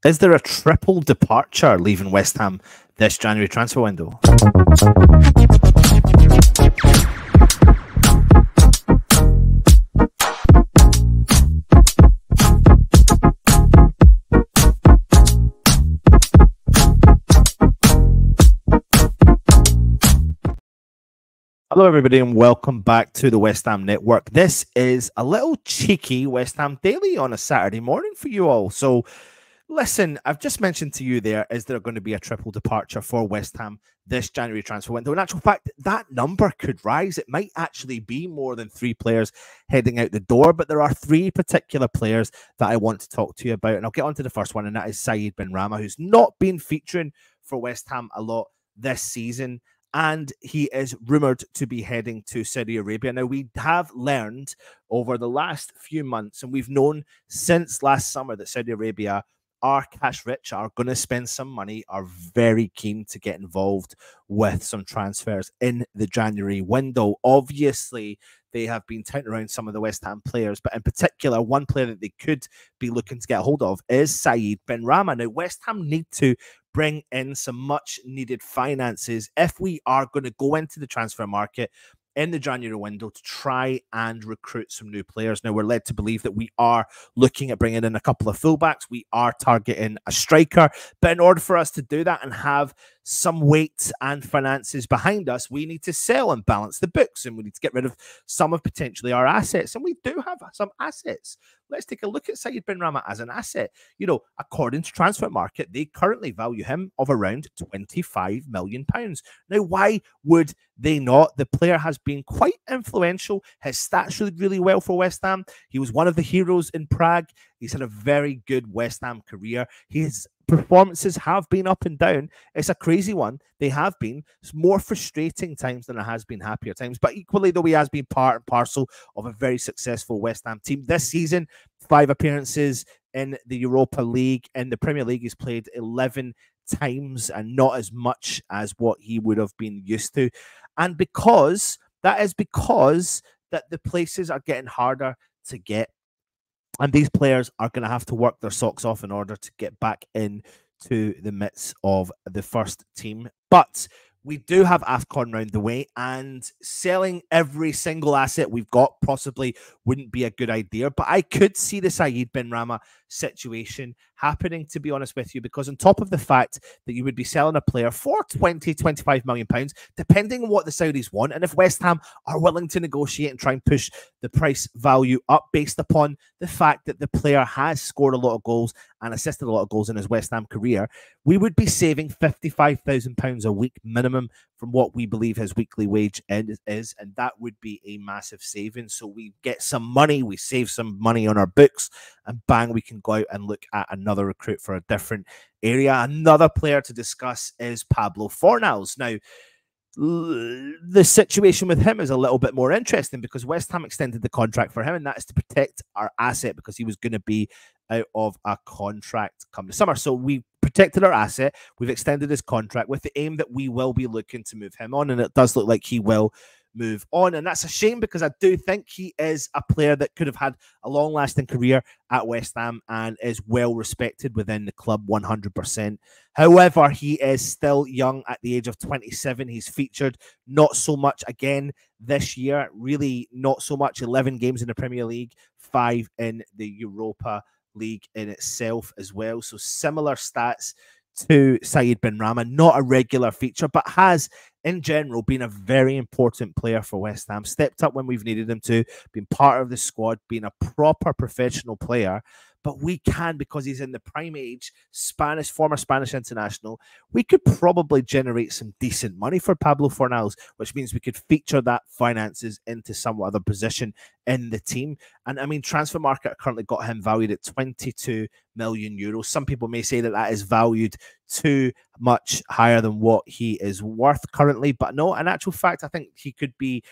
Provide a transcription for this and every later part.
Is there a triple departure leaving West Ham this January transfer window? Hello, everybody, and welcome back to the West Ham Network. This is a little cheeky West Ham Daily on a Saturday morning for you all. So, listen, I've just mentioned to you there, is there going to be a triple departure for West Ham this January transfer window? In actual fact, that number could rise. It might actually be more than 3 players heading out the door, but there are 3 particular players that I want to talk to you about. And I'll get on to the first one, and that is Said Benrahma, who's not been featuring for West Ham a lot this season. And he is rumoured to be heading to Saudi Arabia. Now, we have learned over the last few months, and we've known since last summer, that Saudi Arabia are cash rich, are going to spend some money, are very keen to get involved with some transfers in the January window. Obviously, they have been touting around some of the West Ham players, but in particular, one player that they could be looking to get a hold of is Said Benrahma. Now, West Ham need to bring in some much needed finances if we are going to go into the transfer market in the January window to try and recruit some new players. Now, we're led to believe that we are looking at bringing in a couple of fullbacks. We are targeting a striker. But in order for us to do that and have some weight and finances behind us, we need to sell and balance the books, and we need to get rid of some of potentially our assets. And we do have some assets. Let's take a look at Said Benrahma as an asset. You know, according to Transfer Market, they currently value him of around £25 million. Now, why would they not? The player has been quite influential. His stats did really well for West Ham. He was one of the heroes in Prague. He's had a very good West Ham career. His performances have been up and down. It's a crazy one. They have been. It's more frustrating times than it has been happier times. But equally, though, he has been part and parcel of a very successful West Ham team. This season, 5 appearances in the Europa League. In the Premier League, he's played 11 times, and not as much as what he would have been used to. And because that the places are getting harder to get, and these players are going to have to work their socks off in order to get back into the midst of the first team. But we do have AFCON round the way, and selling every single asset we've got possibly wouldn't be a good idea. But I could see the Said Benrahma situation happening, to be honest with you, because on top of the fact that you would be selling a player for £25 million, depending on what the Saudis want, and if West Ham are willing to negotiate and try and push the price value up based upon the fact that the player has scored a lot of goals and assisted a lot of goals in his West Ham career, we would be saving £55,000 a week minimum from what we believe his weekly wage is, and that would be a massive saving. So we get some money, we save some money on our books, and bang, we can go out and look at another recruit for a different area. Another player to discuss is Pablo Fornals. Now, the situation with him is a little bit more interesting because West Ham extended the contract for him, and that is to protect our asset because he was going to be out of a contract come the summer. So we protected our asset. We've extended his contract with the aim that we will be looking to move him on, and it does look like he will move on. And that's a shame because I do think he is a player that could have had a long-lasting career at West Ham and is well respected within the club 100%. However, he is still young at the age of 27. He's featured not so much again this year, really not so much. 11 games in the Premier League, 5 in the Europa League in itself as well. So similar stats to Said Benrahma, not a regular feature, but has in general been a very important player for West Ham. Stepped up when we've needed him to, been part of the squad, been a proper professional player. But we can, because he's in the prime age, former Spanish international, we could probably generate some decent money for Pablo Fornals, which means we could feature that finances into some other position in the team. And I mean, Transfer Market currently got him valued at €22 million. Some people may say that that is valued too much higher than what he is worth currently. But no, in actual fact, I think he could be,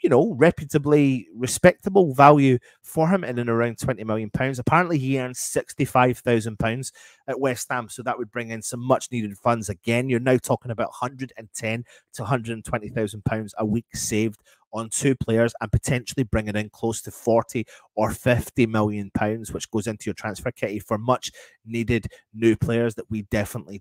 you know, reputably respectable value for him in and around £20 million. Apparently, he earns £65,000 at West Ham, so that would bring in some much needed funds. Again, you're now talking about £110,000 to £120,000 a week saved on 2 players and potentially bringing in close to 40 or £50 million, which goes into your transfer kitty for much needed new players that we definitely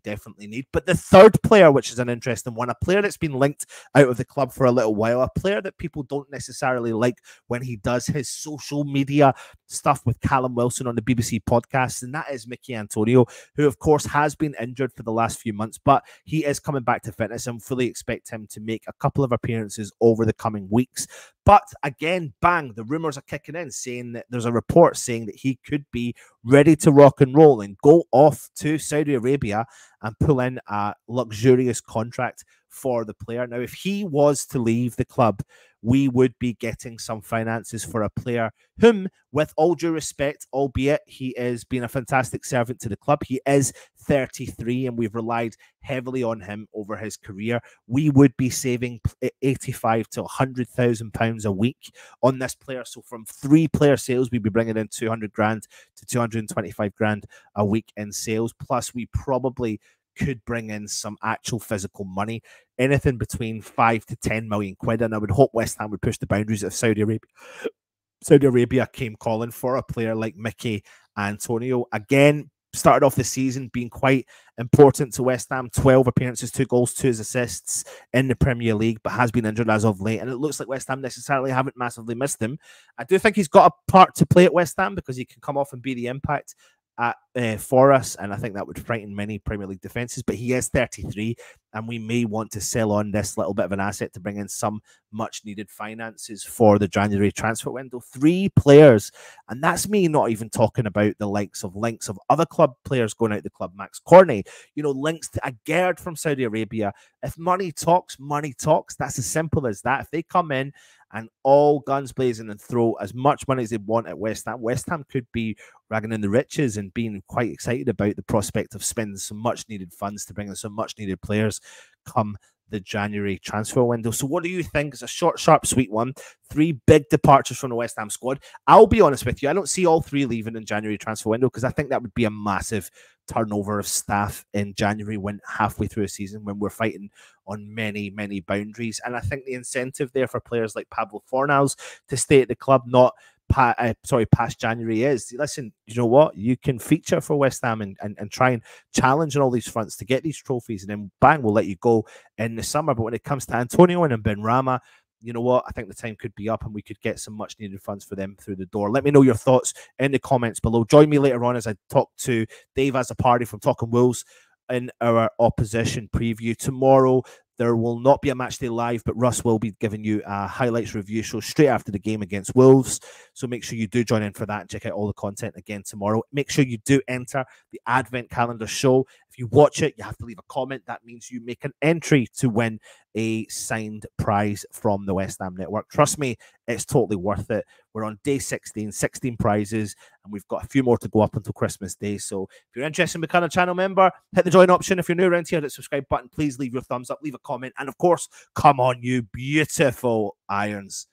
need. But the third player, which is an interesting one, a player that's been linked out of the club for a little while, a player that people don't necessarily like when he does his social media stuff with Callum Wilson on the BBC podcast, and that is Mickey Antonio, who of course has been injured for the last few months, but he is coming back to fitness and fully expect him to make a couple of appearances over the coming weeks. But again, bang, the rumors are kicking in, saying that there's a report saying that he could be ready to rock and roll and go off to Saudi Arabia and pull in a luxurious contract for the player. Now, if he was to leave the club, we would be getting some finances for a player whom, with all due respect, albeit he is being a fantastic servant to the club, he is 33 and we've relied heavily on him over his career. We would be saving 85 to 100,000 pounds a week on this player. So from 3 player sales, we'd be bringing in 200 grand to 225 grand a week in sales. Plus, we probably could bring in some actual physical money, anything between 5 to 10 million quid. And I would hope West Ham would push the boundaries of Saudi Arabia. Saudi Arabia came calling for a player like Mickey Antonio. Again, started off the season being quite important to West Ham. 12 appearances, 2 goals, 2 assists in the Premier League, but has been injured as of late. And it looks like West Ham necessarily haven't massively missed him. I do think he's got a part to play at West Ham because he can come off and be the impact for us, and I think that would frighten many Premier League defenses. But he is 33, and we may want to sell on this little bit of an asset to bring in some much needed finances for the January transfer window. 3 players, and that's me not even talking about the likes of links of other club players going out the club. Max Corney, links to a Gerd from Saudi Arabia. If money talks, money talks. That's as simple as that. If they come in and all guns blazing and throw as much money as they want at West Ham could be ragging in the riches and being quite excited about the prospect of spending some much needed funds to bring in some much needed players come the January transfer window. So what do you think? It's a short, sharp, sweet one. 3 big departures from the West Ham squad. I'll be honest with you, I don't see all 3 leaving in January transfer window because I think that would be a massive turnover of staff in January when halfway through a season when we're fighting on many boundaries. And I think the incentive there for players like Pablo Fornals to stay at the club past January is, listen, you know what, you can feature for West Ham and try and challenge on all these fronts to get these trophies, and then bang, we'll let you go in the summer. But when it comes to Antonio and Benrahma, you know what, I think the time could be up and we could get some much needed funds for them through the door. Let me know your thoughts in the comments below. Join me later on as I talk to Dave as a party from Talking Wolves in our opposition preview. Tomorrow there will not be a match day live, but Russ will be giving you a highlights review show straight after the game against Wolves. So make sure you do join in for that and check out all the content again tomorrow. Make sure you do enter the Advent Calendar show. If you watch it, you have to leave a comment. That means you make an entry to win a signed prize from the West Ham Network. Trust me, it's totally worth it. We're on day 16 prizes, and we've got a few more to go up until Christmas Day. So if you're interested in becoming a channel member, hit the join option. If you're new around here, hit the subscribe button. Please leave your thumbs up, leave a comment, and of course, come on, you beautiful Irons.